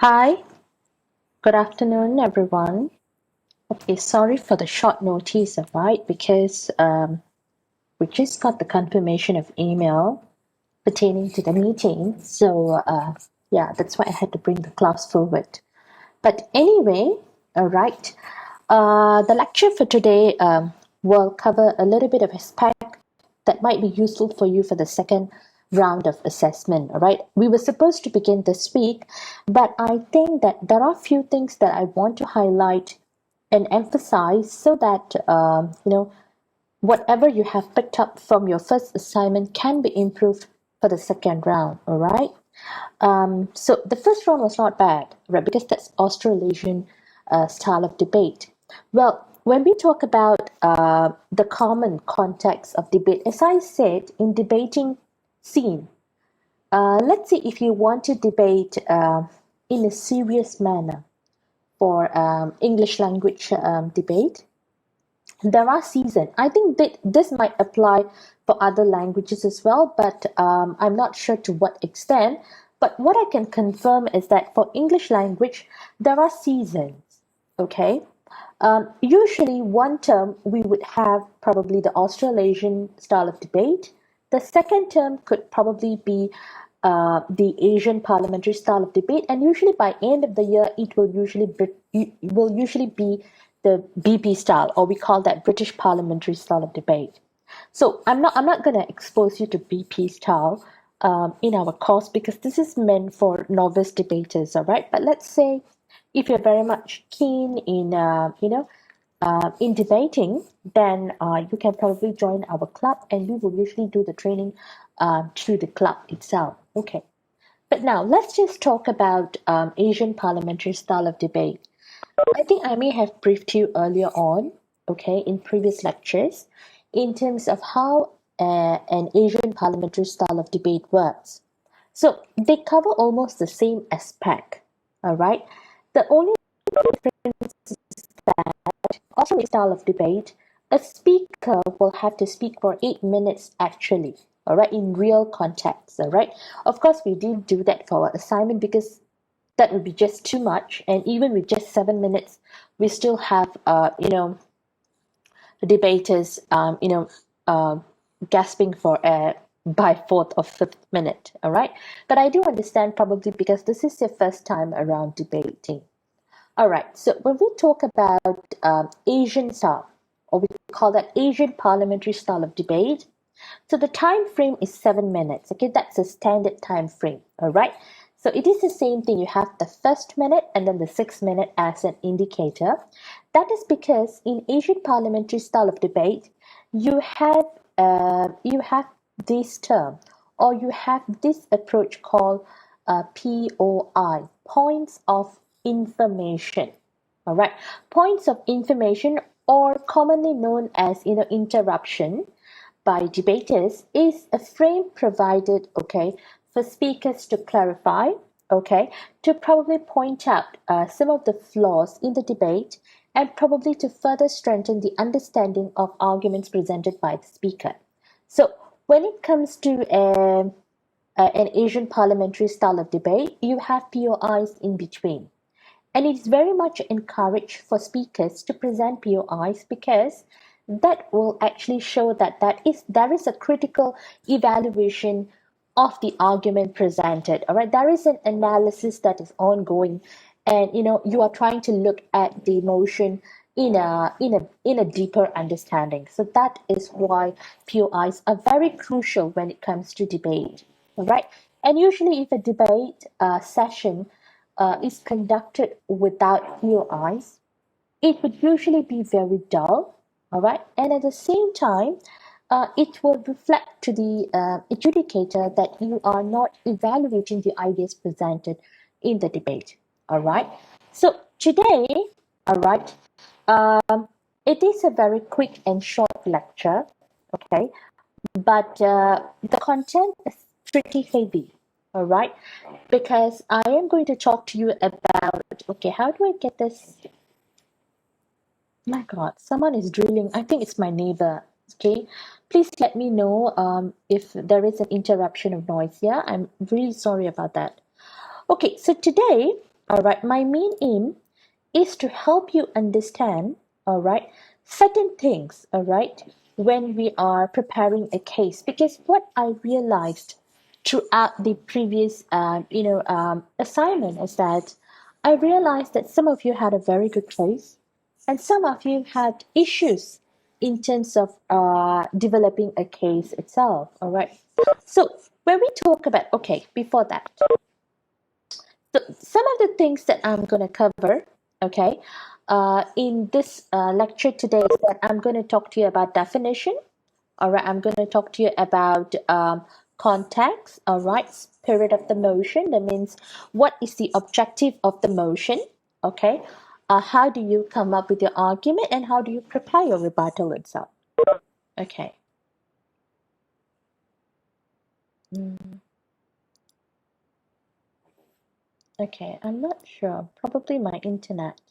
Hi, good afternoon, everyone. Okay, sorry for the short notice, right? Because we just got the confirmation of email pertaining to the meeting. Yeah, that's why I had to bring the class forward. But anyway, all right. The lecture for today will cover a little bit of aspect that might be useful for you for the second round of assessment. All right. We were supposed to begin this week, but I think that there are a few things that I want to highlight and emphasize so that whatever you have picked up from your first assignment can be improved for the second round. All right. So the first round was not bad, right? Because that's Australasian style of debate. Well, when we talk about the common context of debate, as I said, in debating scene, let's say if you want to debate in a serious manner for English language debate, there are seasons. I think that this might apply for other languages as well, but I'm not sure to what extent. But what I can confirm is that for English language, there are seasons. Okay. Usually, one term we would have probably the Australasian style of debate. The second term could probably be the Asian parliamentary style of debate, and usually by end of the year, it will usually be the BP style, or we call that British parliamentary style of debate. So I'm not going to expose you to BP style in our course because this is meant for novice debaters, all right? But let's say if you're very much keen in debating, then you can probably join our club, and we will usually do the training through the club itself. Okay. But now let's just talk about Asian parliamentary style of debate. I think I may have briefed you earlier on, okay, in previous lectures, in terms of how an Asian parliamentary style of debate works. So they cover almost the same aspect, all right? The only difference is that also in style of debate, a speaker will have to speak for 8 minutes actually, all right, in real context, all right? Of course, we didn't do that for our assignment because that would be just too much. And even with just 7 minutes, we still have, debaters, gasping for air by fourth or fifth minute. All right. But I do understand probably because this is your first time around debating. All right. So when we talk about Asian style, or we call that Asian parliamentary style of debate, so the time frame is 7 minutes. Okay, that's a standard time frame. All right. So it is the same thing. You have the first minute and then the 6 minute as an indicator. That is because in Asian parliamentary style of debate, you have this term, or you have this approach called POI, points of information. All right, points of information, or commonly known as interruption by debaters, is a frame provided, okay, for speakers to clarify, okay, to probably point out some of the flaws in the debate, and probably to further strengthen the understanding of arguments presented by the speaker. So when it comes to an Asian parliamentary style of debate, you have POIs in between. And it is very much encouraged for speakers to present POIs because that will actually show that there is a critical evaluation of the argument presented. All right, there is an analysis that is ongoing, and you are trying to look at the motion in a deeper understanding. So that is why POIs are very crucial when it comes to debate. All right, and usually if a debate session is conducted without POIs, it would usually be very dull, all right? And at the same time, it will reflect to the adjudicator that you are not evaluating the ideas presented in the debate, all right? So today, all right, it is a very quick and short lecture, okay? But the content is pretty heavy, all right? Because I am going to talk to you about, okay, how do I get this? My God, someone is drilling. I think it's my neighbor. Okay, please let me know if there is an interruption of noise. Yeah, I'm really sorry about that. Okay, so today, All right, my main aim is to help you understand, all right, certain things, all right, when we are preparing a case. Because what I realized throughout the previous, assignment is that I realized that some of you had a very good case, and some of you had issues in terms of developing a case itself. All right. So when we talk about, okay, before that, so some of the things that I'm going to cover, okay, in this lecture today is that I'm going to talk to you about definition. All right, I'm going to talk to you about context. All right, spirit of the motion. That means what is the objective of the motion? Okay, how do you come up with your argument and how do you prepare your rebuttal itself? Okay. Mm, okay, I'm not sure. Probably my internet.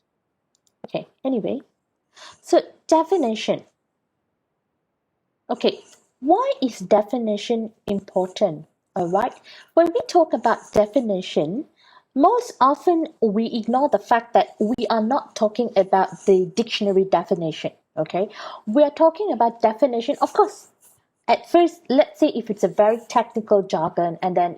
Okay, anyway, so definition. Okay, why is definition important? All right, when we talk about definition, most often we ignore the fact that we are not talking about the dictionary definition. Okay, we are talking about definition, of course. At first, let's say if it's a very technical jargon, and then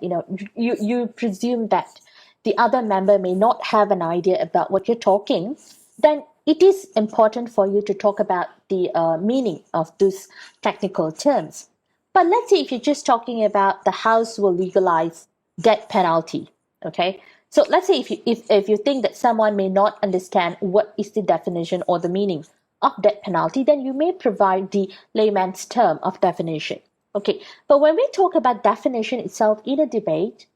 you presume that the other member may not have an idea about what you're talking, then it is important for you to talk about the meaning of those technical terms. But let's say if you're just talking about the House will legalize death penalty, okay? So let's say if you think that someone may not understand what is the definition or the meaning of death penalty, then you may provide the layman's term of definition. Okay, but when we talk about definition itself in a debate,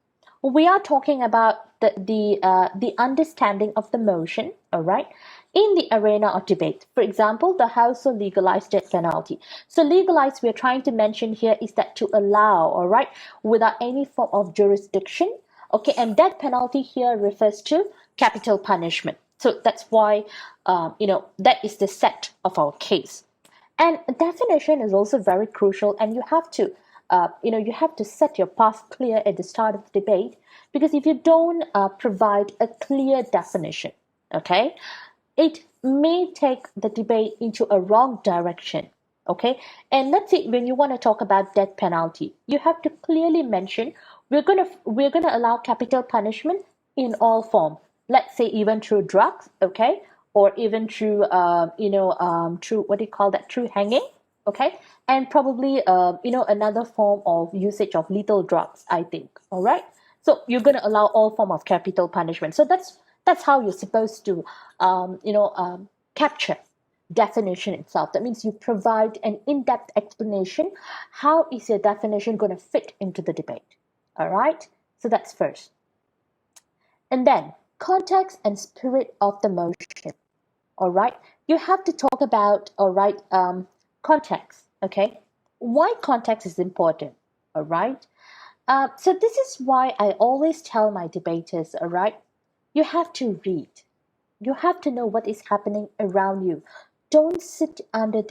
we are talking about the understanding of the motion, all right, in the arena of debate. For example, the House will legalize death penalty. So legalize, we're trying to mention here is that to allow, all right, without any form of jurisdiction. Okay, and death penalty here refers to capital punishment. So that's why, that is the set of our case. And definition is also very crucial, and you have to set your path clear at the start of the debate, because if you don't provide a clear definition, okay, it may take the debate into a wrong direction. Okay, and let's say when you want to talk about death penalty, you have to clearly mention we're gonna allow capital punishment in all form. Let's say even through drugs, okay, or even through through what do you call that, through hanging, okay, and probably another form of usage of lethal drugs, I think. All right, so you're going to allow all form of capital punishment. So that's how you're supposed to capture definition itself. That means you provide an in-depth explanation. How is your definition going to fit into the debate? All right, so that's first. And then context and spirit of the motion. All right, you have to talk about, all right, context. Okay, why context is important. All right, so this is why I always tell my debaters, all right, you have to read, you have to know what is happening around you. Don't sit under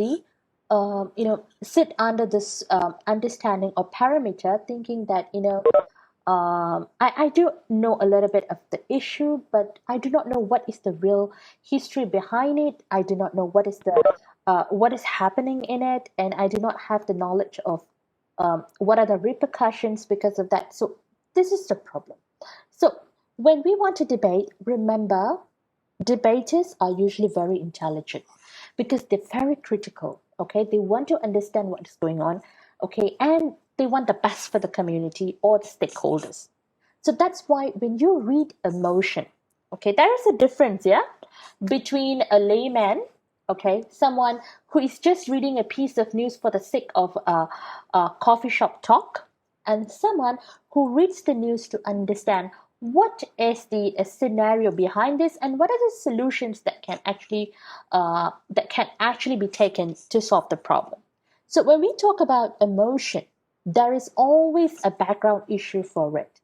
this understanding or parameter, thinking that I do know a little bit of the issue, but I do not know what is the real history behind it. I do not know what is happening in it, and I do not have the knowledge of what are the repercussions because of that. So this is the problem. So when we want to debate, remember, debaters are usually very intelligent because they're very critical. Okay, they want to understand what is going on. Okay, and they want the best for the community or the stakeholders. So that's why when you read a motion, okay, there is a difference, yeah, between a layman, okay, someone who is just reading a piece of news for the sake of coffee shop talk, and someone who reads the news to understand what is the scenario behind this and what are the solutions that can actually be taken to solve the problem. So when we talk about emotion, there is always a background issue for it.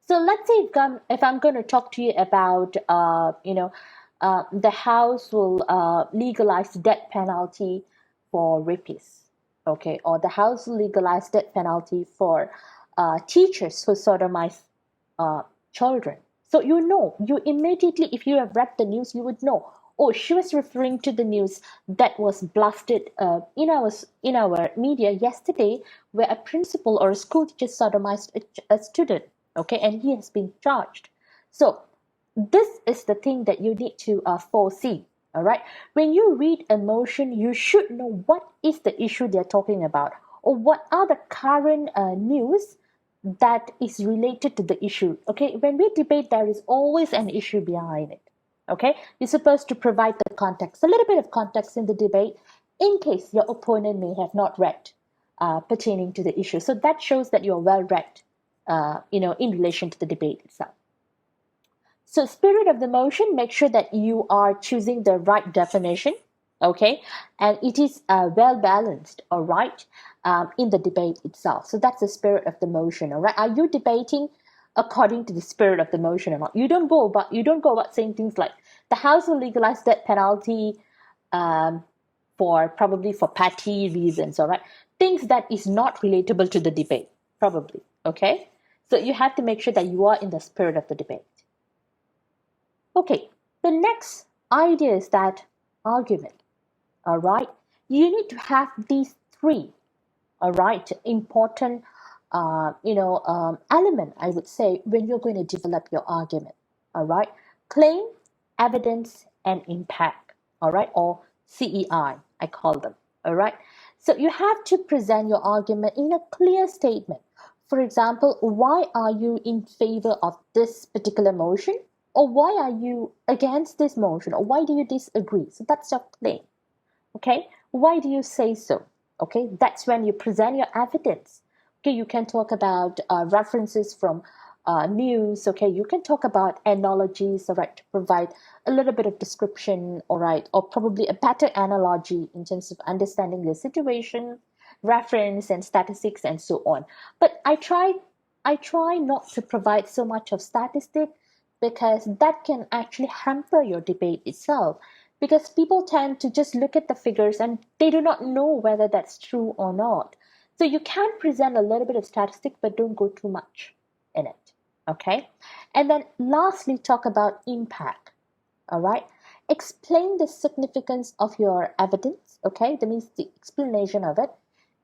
So let's say if I'm going to talk to you about the House will legalize the death penalty for rapists, okay, or the House will legalize death penalty for teachers who sodomize children. So you immediately, if you have read the news, you would know. Oh, she was referring to the news that was blasted in our media yesterday, where a principal or a school teacher sodomized a student. Okay, and he has been charged. So this is the thing that you need to foresee. All right. When you read emotion, you should know what is the issue they're talking about, or what are the current news that is related to the issue. Okay. When we debate, there is always an issue behind it. Okay. You're supposed to provide the context, a little bit of context in the debate, in case your opponent may have not read pertaining to the issue. So that shows that you're well read, in relation to the debate itself. So, spirit of the motion, make sure that you are choosing the right definition, okay, and it is well balanced, all right, in the debate itself. So that's the spirit of the motion, all right. Are you debating according to the spirit of the motion or not? You don't go about saying things like the House will legalize death penalty, for petty reasons, all right. Things that is not relatable to the debate, probably, okay. So you have to make sure that you are in the spirit of the debate. Okay, the next idea is that argument. All right, you need to have these three. All right, important, element, I would say, when you're going to develop your argument. All right, claim, evidence, and impact. All right, or CEI, I call them. All right, so you have to present your argument in a clear statement. For example, why are you in favor of this particular motion? Or why are you against this motion? Or why do you disagree? So that's your claim. Okay, why do you say so? Okay, that's when you present your evidence. Okay, you can talk about references from news. Okay, you can talk about analogies, all right, to provide a little bit of description, all right, or probably a better analogy in terms of understanding the situation, reference and statistics and so on. But I try not to provide so much of statistic, because that can actually hamper your debate itself, because people tend to just look at the figures and they do not know whether that's true or not. So you can present a little bit of statistic, but don't go too much in it. Okay. And then lastly, talk about impact. All right. Explain the significance of your evidence. Okay. That means the explanation of it,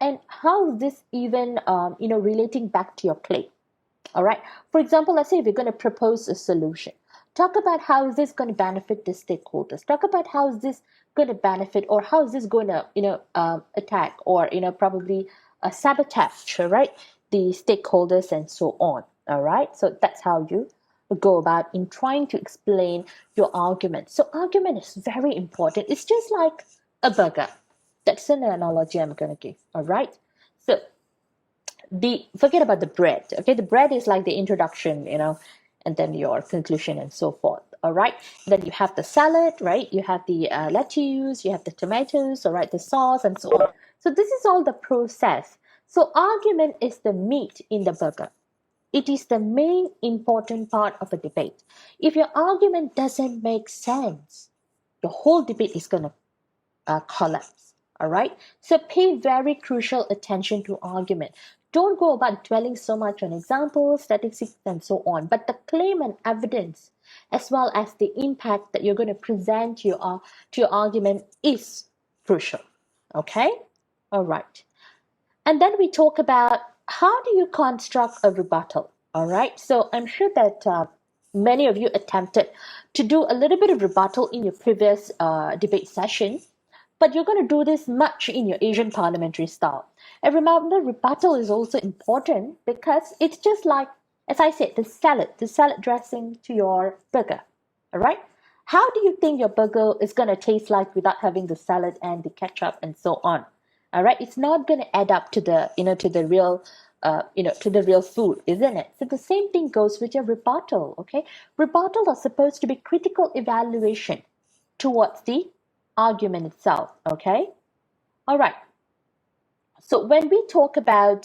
and how this even, relating back to your claim. All right. For example, let's say if you're going to propose a solution, talk about how is this going to benefit the stakeholders. Talk about how is this going to benefit, or how is this going to, attack, or probably sabotage, right, the stakeholders and so on. All right. So that's how you go about in trying to explain your argument. So argument is very important. It's just like a burger. That's an analogy I'm going to give. All right. So the forget about the bread. Okay, the bread is like the introduction, and then your conclusion and so forth. All right, then you have the salad, right? You have the lettuce, you have the tomatoes, all right, the sauce and so on. So this is all the process. So argument is the meat in the burger. It is the main important part of a debate. If your argument doesn't make sense, the whole debate is going to collapse. All right. So pay very crucial attention to argument. Don't go about dwelling so much on examples, statistics, and so on, but the claim and evidence, as well as the impact that you're going to present to your argument, is crucial. Okay. All right. And then we talk about how do you construct a rebuttal. All right. So I'm sure that many of you attempted to do a little bit of rebuttal in your previous debate session, but you're going to do this much in your Asian parliamentary style. And remember, rebuttal is also important because it's just like, as I said, the salad dressing to your burger. All right? How do you think your burger is going to taste like without having the salad and the ketchup and so on? All right? It's not going to add up to the real food, isn't it? So the same thing goes with your rebuttal, okay? Rebuttal are supposed to be critical evaluation towards the argument itself. Okay. All right. So when we talk about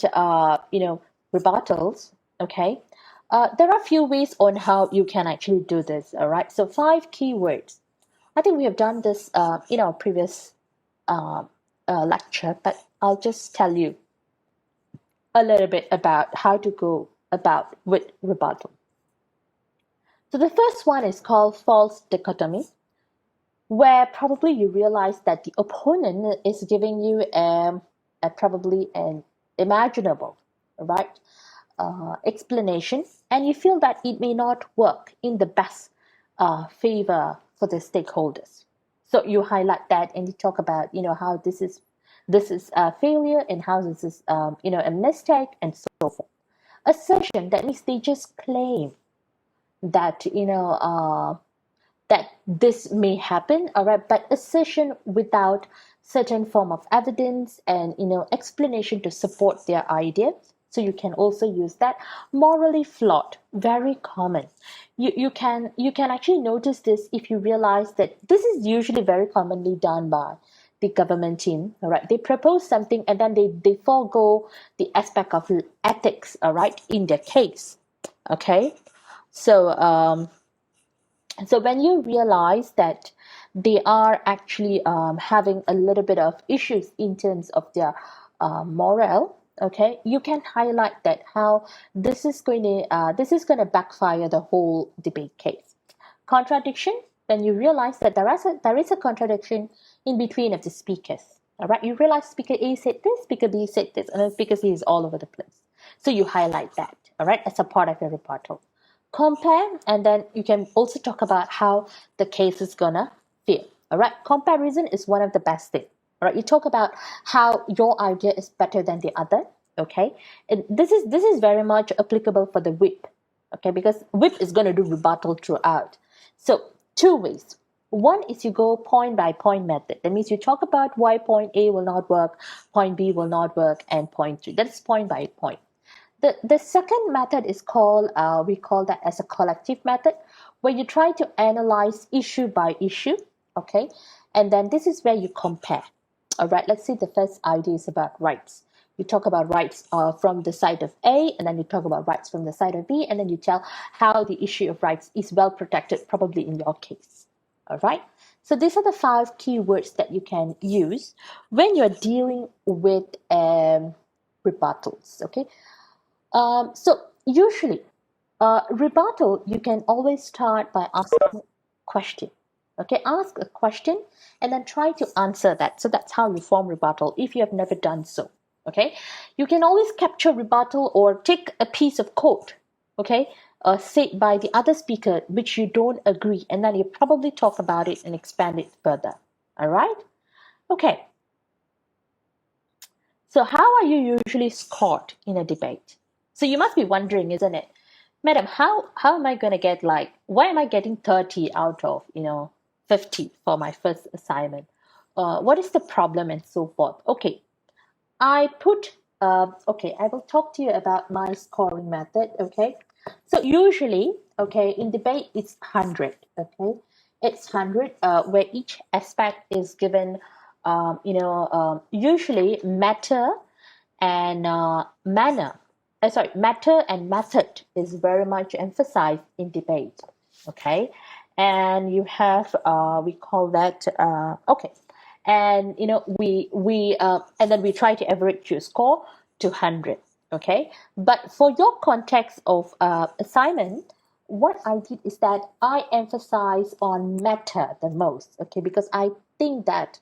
rebuttals, okay, there are a few ways on how you can actually do this. All right. So 5 keywords. I think we have done this in our previous uh, lecture, but I'll just tell you a little bit about how to go about with rebuttal. So the first one is called false dichotomy, where probably you realize that the opponent is giving you probably an imaginable, right, explanation, and you feel that it may not work in the best favor for the stakeholders. So you highlight that and you talk about, how this is a failure and how this is, a mistake and so forth. Assertion, that means they just claim that, that this may happen, all right, but assertion without certain form of evidence and, explanation to support their idea. So you can also use that. Morally flawed, very common. You can actually notice this if you realize that this is usually very commonly done by the government team, all right. They propose something and then they forego the aspect of ethics, all right, in their case. Okay. So when you realize that they are actually having a little bit of issues in terms of their morale, okay, you can highlight that how this is going to backfire the whole debate case. Contradiction, when you realize that there is a contradiction in between of the speakers. All right, you realize speaker A said this, speaker B said this, and then speaker C is all over the place. So you highlight that, all right, as a part of your rebuttal. Compare, and then you can also talk about how the case is gonna feel. All right, comparison is one of the best things. All right, you talk about how your idea is better than the other. Okay, and this is very much applicable for the whip. Okay, because whip is going to do rebuttal throughout. So two ways. One is you go point by point method. That means you talk about why point A will not work, point B will not work, and point 3. That's point by point. The second method is called, we call that as a collective method, where you try to analyze issue by issue, okay? And then this is where you compare. All right, let's see, the first idea is about rights. You talk about rights from the side of A, and then you talk about rights from the side of B, and then you tell how the issue of rights is well protected, probably in your case. All right, so these are the 5 keywords that you can use when you're dealing with rebuttals, okay? So usually, rebuttal, you can always start by asking a question. Okay, ask a question and then try to answer that. So that's how you form rebuttal if you have never done so. Okay, you can always capture rebuttal or take a piece of quote, okay, said by the other speaker which you don't agree, and then you probably talk about it and expand it further. All right, okay. So how are you usually scored in a debate? So you must be wondering, isn't it? Madam, how am I going to get, like, why am I getting 30 out of, 50 for my first assignment? What is the problem and so forth? Okay, I will talk to you about my scoring method, okay? So usually, okay, in debate, it's 100, okay? It's 100, where each aspect is given, usually matter and matter and method is very much emphasized in debate, okay? And you have, we call that, okay, and and then we try to average your score to 100, okay? But for your context of assignment, what I did is that I emphasize on matter the most, okay? Because I think that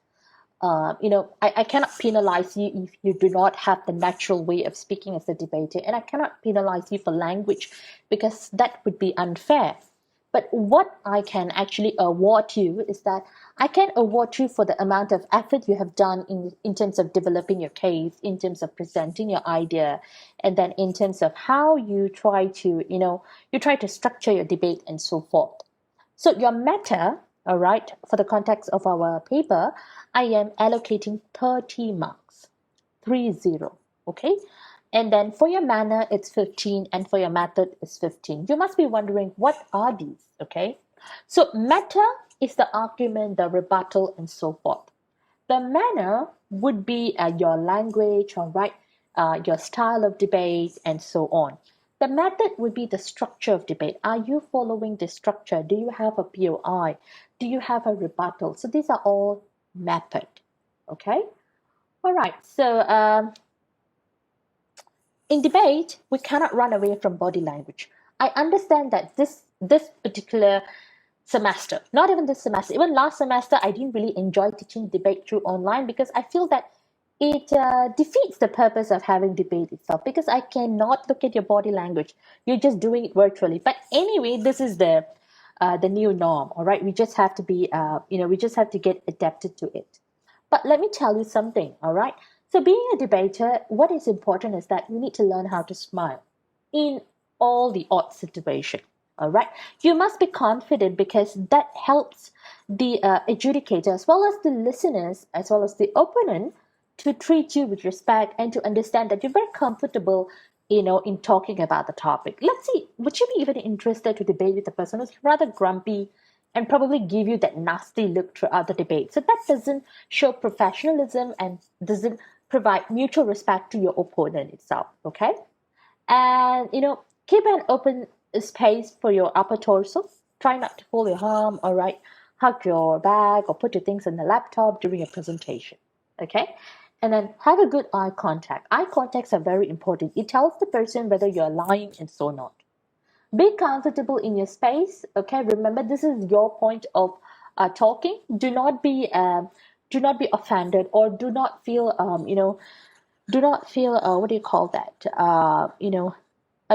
I cannot penalize you if you do not have the natural way of speaking as a debater, and I cannot penalize you for language because that would be unfair. But what I can actually award you is that I can award you for the amount of effort you have done in terms of developing your case, in terms of presenting your idea, and then in terms of how you try to, structure your debate and so forth. So your matter, all right, for the context of our paper, I am allocating 30 marks, 30, okay? And then for your manner, it's 15, and for your method, it's 15. You must be wondering, what are these, okay? So matter is the argument, the rebuttal, and so forth. The manner would be your language, all right, your style of debate, and so on. The method would be the structure of debate. Are you following the structure? Do you have a POI? Do you have a rebuttal? So these are all method, okay? All right, so in debate, we cannot run away from body language. I understand that this this particular semester. Not even this semester, even last semester, I didn't really enjoy teaching debate through online because I feel that it defeats the purpose of having debate itself because I cannot look at your body language. You're just doing it virtually. But anyway, this is the new norm. All right, we just have to be, we just have to get adapted to it. But let me tell you something. All right. So being a debater, what is important is that you need to learn how to smile in all the odd situation. All right. You must be confident because that helps the adjudicator as well as the listeners as well as the opponent to treat you with respect and to understand that you're very comfortable, in talking about the topic. Let's see, would you be even interested to debate with a person who's rather grumpy and probably give you that nasty look throughout the debate? So that doesn't show professionalism and doesn't provide mutual respect to your opponent itself. Okay. And keep an open space for your upper torso. Try not to fold your arm, all right? Hug your bag or put your things on the laptop during your presentation. Okay? And then have a good eye contact. Eye contacts are very important. It tells the person whether you're lying and so not. Be comfortable in your space. Okay, remember this is your point of talking. Do not be offended or do not feel what do you call that?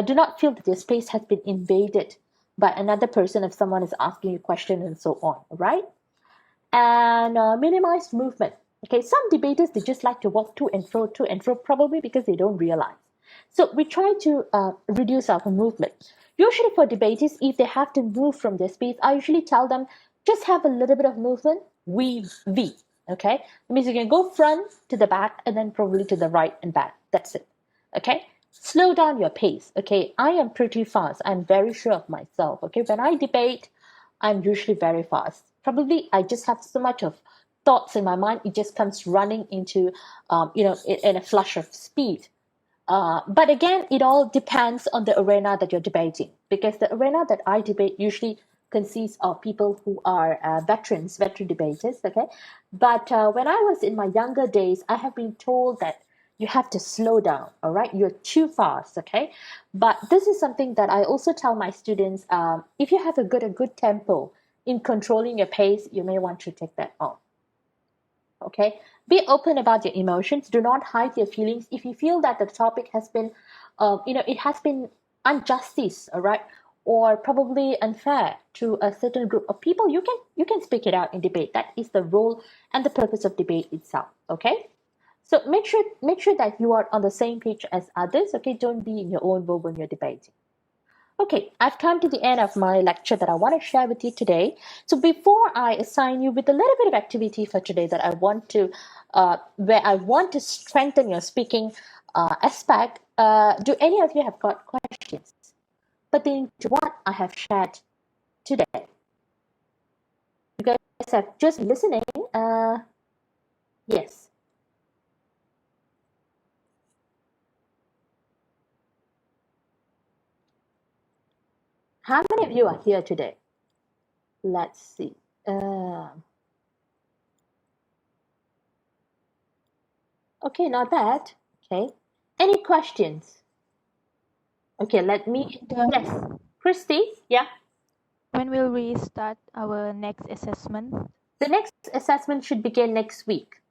Do not feel that your space has been invaded by another person if someone is asking you a question and so on, right? And minimize movement. Okay, some debaters, they just like to walk to and fro, probably because they don't realize. So we try to reduce our movement. Usually for debaters, if they have to move from their space, I usually tell them just have a little bit of movement. V. Okay, that means you can go front to the back and then probably to the right and back. That's it. Okay, slow down your pace. Okay, I am pretty fast. I'm very sure of myself. Okay, when I debate, I'm usually very fast. Probably I just have so much of thoughts in my mind, it just comes running into, in a flush of speed. But again, it all depends on the arena that you're debating because the arena that I debate usually consists of people who are veteran debaters. Okay, but when I was in my younger days, I have been told that you have to slow down. All right, you're too fast. Okay, but this is something that I also tell my students. If you have a good tempo in controlling your pace, you may want to take that off. Okay, be open about your emotions. Do not hide your feelings. If you feel that the topic has been it has been injustice, all right, or probably unfair to a certain group of people, you can speak it out in debate. That is the role and the purpose of debate itself. Okay, so make sure that you are on the same page as others. Okay, don't be in your own world when you're debating. Okay, I've come to the end of my lecture that I want to share with you today. So before I assign you with a little bit of activity for today that where I want to strengthen your speaking aspect, do any of you have got questions pertaining to what I have shared today? You guys have just listening. Yes. How many of you are here today? Let's see. Okay, not bad. Okay. Any questions? Okay, let me. Yes, Christy. Yeah. When will we start our next assessment? The next assessment should begin next week.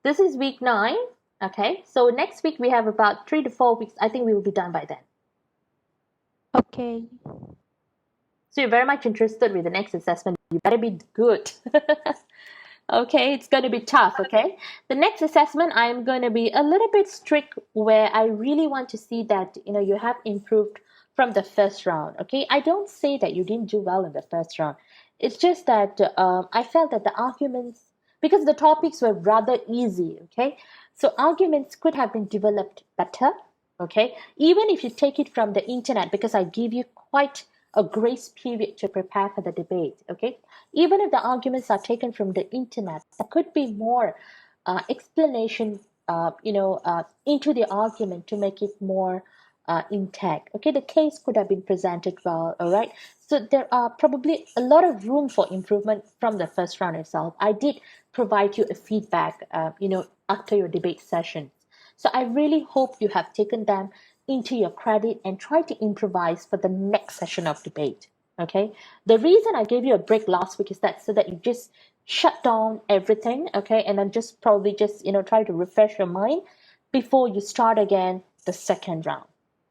This is week 9. Okay, so next week we have about 3 to 4 weeks. I think we will be done by then. Okay. So you're very much interested with the next assessment. You better be good. Okay, it's going to be tough. Okay, the next assessment I'm going to be a little bit strict where I really want to see that you have improved from the first round. Okay, I don't say that you didn't do well in the first round. It's just that I felt that the arguments, because the topics were rather easy. Okay, so arguments could have been developed better. Okay, even if you take it from the internet, because I give you quite a grace period to prepare for the debate. Okay, even if the arguments are taken from the internet, there could be more explanation, into the argument to make it more intact. Okay, the case could have been presented well. All right, so there are probably a lot of room for improvement from the first round itself. I did provide you a feedback, after your debate session. So I really hope you have taken them into your credit and try to improvise for the next session of debate. Okay. The reason I gave you a break last week is that so that you just shut down everything, okay, and then just probably just try to refresh your mind before you start again the second round.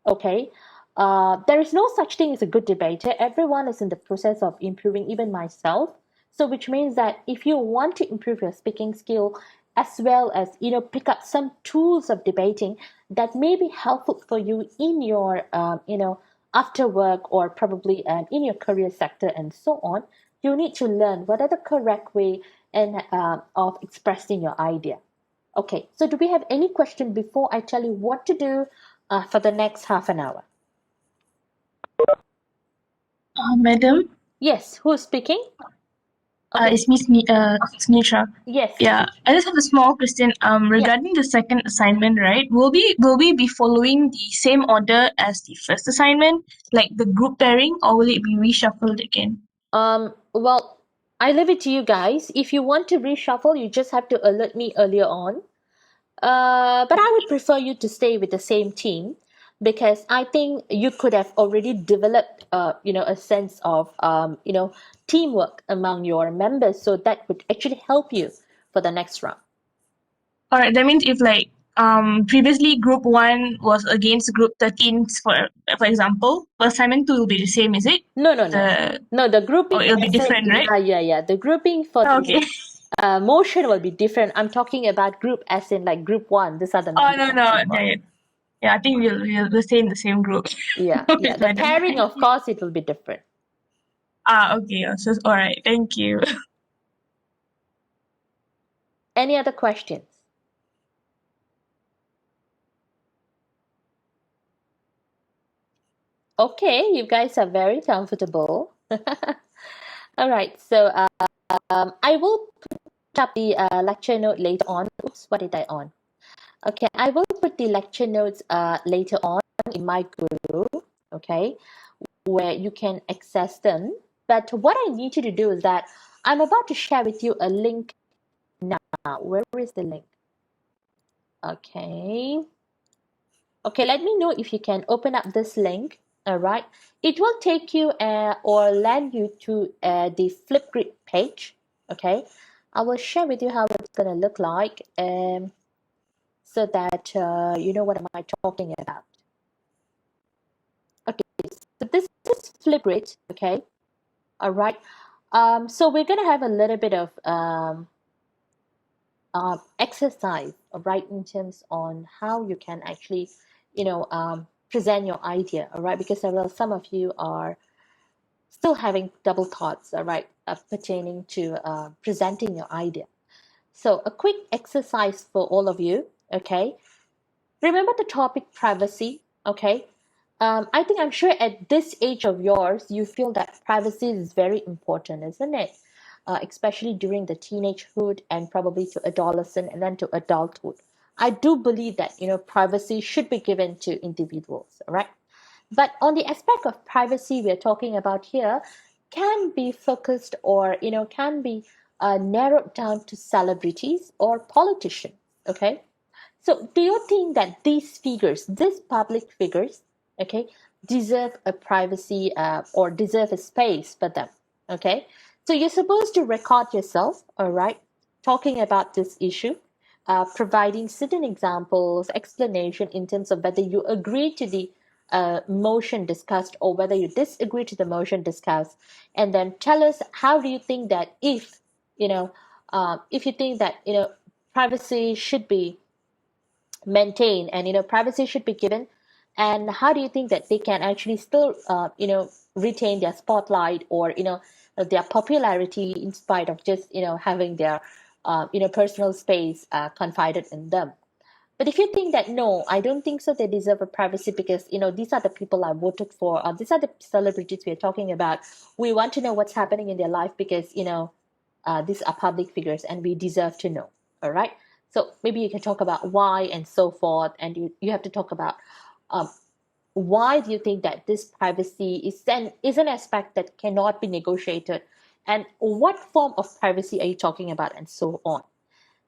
Okay. There is no such thing as a good debater. Everyone is in the process of improving, even myself. So which means that if you want to improve your speaking skill as well as pick up some tools of debating that may be helpful for you in your after work or probably in your career sector and so on, you need to learn what are the correct way and of expressing your idea. Okay, so do we have any question before I tell you what to do for the next half an hour? Madam, Yes, who's speaking? it's Miss Snitra. Yes. Yeah, I just have a small question. Regarding the second assignment, right? Will we be following the same order as the first assignment, like the group pairing, or will it be reshuffled again? Well, I leave it to you guys. If you want to reshuffle, you just have to alert me earlier on. But I would prefer you to stay with the same team because I think you could have already developed, a sense of, teamwork among your members. So that would actually help you for the next round. All right, that means if previously group 1 was against group 13, for example, assignment 2 will be the same, is it? No, no, no. The No, the grouping, it'll be as in, different, right? yeah. The grouping for Okay. the motion will be different. I'm talking about group as in like group one. These are the Oh members no of no, group one. yeah, I think we'll stay in the same group. Yeah, yeah. Okay, The madam. pairing, Thank of you. course, it will be different. Okay. So all right. Thank you. Any other questions? Okay, you guys are very comfortable. All right, so I will put up the lecture note later on. Oops, what did I on? Okay, I will put the lecture notes later on in my group, okay, where you can access them. But what I need you to do is that I'm about to share with you a link now. Where is the link? Okay. Okay, let me know if you can open up this link. All right. It will take you or land you to the Flipgrid page. Okay. I will share with you how it's going to look like so that you know what am I talking about. Okay, so this is Flipgrid. Okay. All right. So we're going to have a little bit of exercise, right, in terms on how you can actually, present your idea, all right, because some of you are still having double thoughts, all right, pertaining to presenting your idea. So a quick exercise for all of you, okay? Remember the topic privacy, okay? I think I'm sure at this age of yours, you feel that privacy is very important, isn't it? Especially during the teenagehood and probably to adolescent and then to adulthood. I do believe that privacy should be given to individuals, all right? But on the aspect of privacy we're talking about here, can be focused or can be narrowed down to celebrities or politicians. Okay, so do you think that these public figures, okay, deserve a privacy or deserve a space for them? Okay, so you're supposed to record yourself, all right, talking about this issue, providing certain examples, explanation in terms of whether you agree to the motion discussed or whether you disagree to the motion discussed, and then tell us how do you think that if you think that privacy should be maintained and privacy should be given, and how do you think that they can actually still retain their spotlight or their popularity in spite of just having their personal space confided in them. But if you think that no, I don't think so, they deserve a privacy because these are the people I voted for, these are the celebrities we're talking about. We want to know what's happening in their life because these are public figures and we deserve to know. All right. So maybe you can talk about why and so forth, and you have to talk about um, why do you think that this privacy is an aspect that cannot be negotiated, and what form of privacy are you talking about, and so on.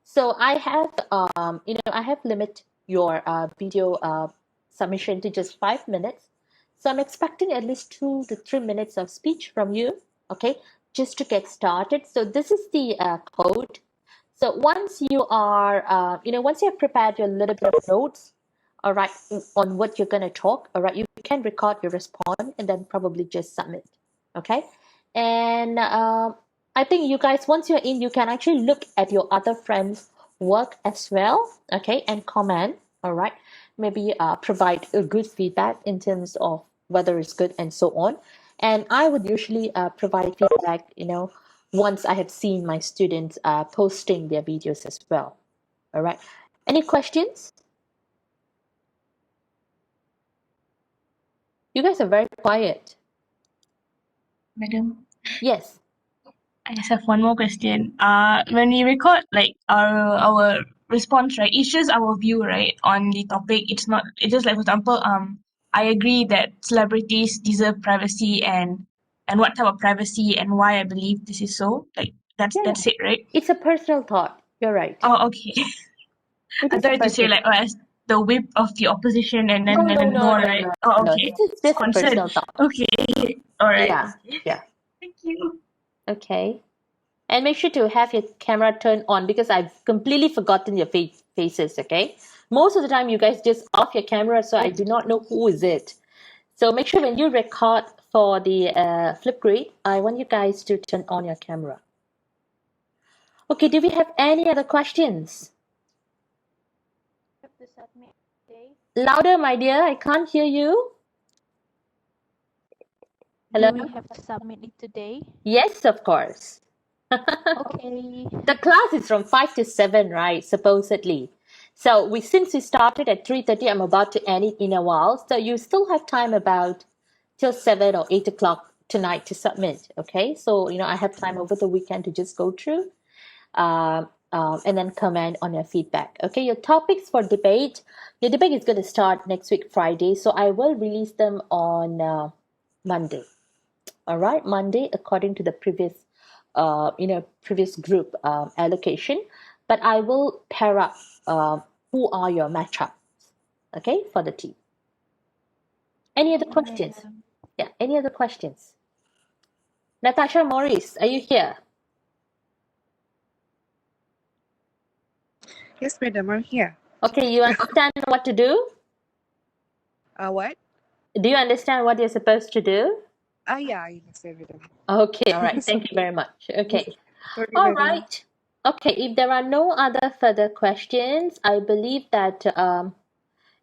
So I have limit your video submission to just 5 minutes. So I'm expecting at least 2 to 3 minutes of speech from you, okay, just to get started. So this is the code. So once you are, once you have prepared your little bit of notes, all right, on what you're going to talk, all right, you can record your response and then probably just submit, okay? And I think you guys, once you're in, you can actually look at your other friends' work as well, okay, and comment, all right? Maybe provide a good feedback in terms of whether it's good and so on. And I would usually provide feedback, once I have seen my students posting their videos as well. All right. Any questions? You guys are very quiet. Madam, Yes. I just have one more question. When we record like our response, right? It's just our view, right, on the topic. It's not. It's just like, for example, I agree that celebrities deserve privacy, and what type of privacy and why I believe this is so. Like Yeah, yeah. that's it, right? It's a personal thought. You're right. Oh, okay. It I is a thought to say personal like, thought. as the whip of the opposition, and No, then no, no, no, no, right? no, Oh, no. okay. This is It's just a concern. personal thought. Okay. All right. Yeah, Okay. yeah. Thank you. Okay. And make sure to have your camera turned on because I've completely forgotten your faces, okay? Most of the time you guys just off your camera, so I do not know who is it. So make sure when you record for the Flipgrid, I want you guys to turn on your camera. Okay, do we have any other questions? Have to submit today. Louder, my dear, I can't hear you. Hello? Do we have to submit it today? Yes, of course. Okay. The class is from 5 to 7, right? Supposedly. So since we started at 3:30, I'm about to end it in a while. So you still have time about till 7 or 8 o'clock tonight to submit. Okay. So, I have time over the weekend to just go through and then comment on your feedback. Okay. Your topics for debate. Your debate is going to start next week, Friday. So I will release them on Monday. All right, Monday according to the previous group allocation, but I will pair up who are your matchups, okay, for the team. Any other questions? Madam. Yeah, any other questions? Natasha Morris, are you here? Yes, madam, I'm here. Okay, you understand what to do? What? Do you understand what you're supposed to do? Yeah, I understand, madam. Okay, all right. Thank you very much. Okay. Sorry, All madam. right. Okay, if there are no other further questions, I believe that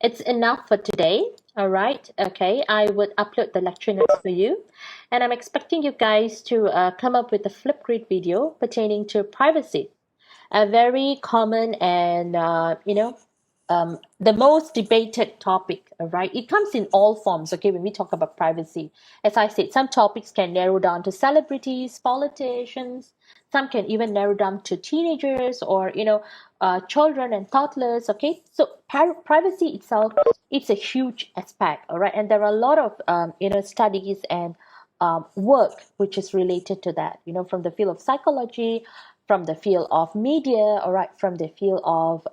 it's enough for today. All right. Okay, I would upload the lecture notes for you. And I'm expecting you guys to come up with a Flipgrid video pertaining to privacy, a very common and the most debated topic, right? It comes in all forms, okay, when we talk about privacy. As I said, some topics can narrow down to celebrities, politicians, some can even narrow down to teenagers or children and toddlers, okay? So privacy itself, it's a huge aspect, all right? And there are a lot of studies and work which is related to that, from the field of psychology, from the field of media, all right, from the field of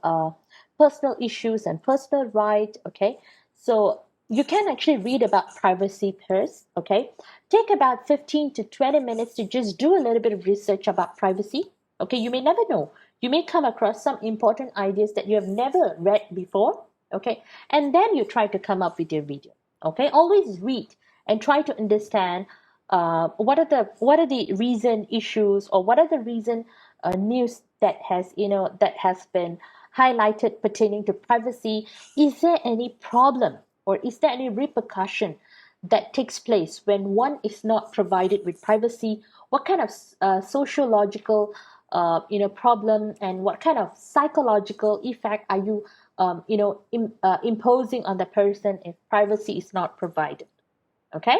personal issues and personal right, okay? So you can actually read about privacy first, okay? Take about 15 to 20 minutes to just do a little bit of research about privacy, okay? You may never know. You may come across some important ideas that you have never read before, okay? And then you try to come up with your video, okay? Always read and try to understand what are the reason issues or what are the reason news that has been highlighted pertaining to privacy. Is there any problem or is there any repercussion that takes place when one is not provided with privacy? What kind of sociological problem and what kind of psychological effect are you imposing on the person if privacy is not provided? Okay,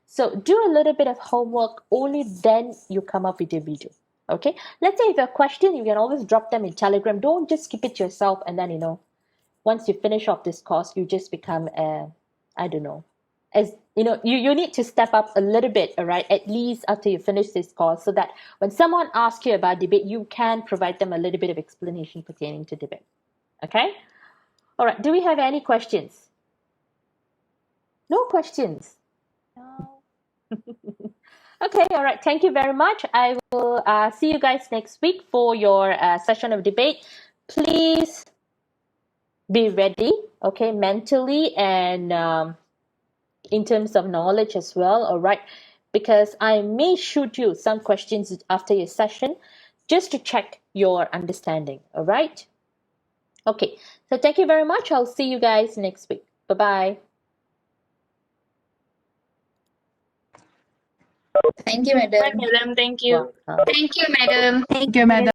so do a little bit of homework, only then you come up with your video. Okay, let's say if you have a question, you can always drop them in Telegram. Don't just keep it to yourself and then once you finish off this course you just become I don't know, as you need to step up a little bit, all right, at least after you finish this course, so that when someone asks you about debate you can provide them a little bit of explanation pertaining to debate. Okay, all right, do we have any questions? No questions. No. Okay, all right. Thank you very much. I will see you guys next week for your session of debate. Please be ready, okay, mentally and in terms of knowledge as well, all right? Because I may shoot you some questions after your session just to check your understanding, all right? Okay, so thank you very much. I'll see you guys next week. Bye bye. Thank you, Bye, madam. madam. Thank you. Welcome. Thank you, madam. Thank you, madam.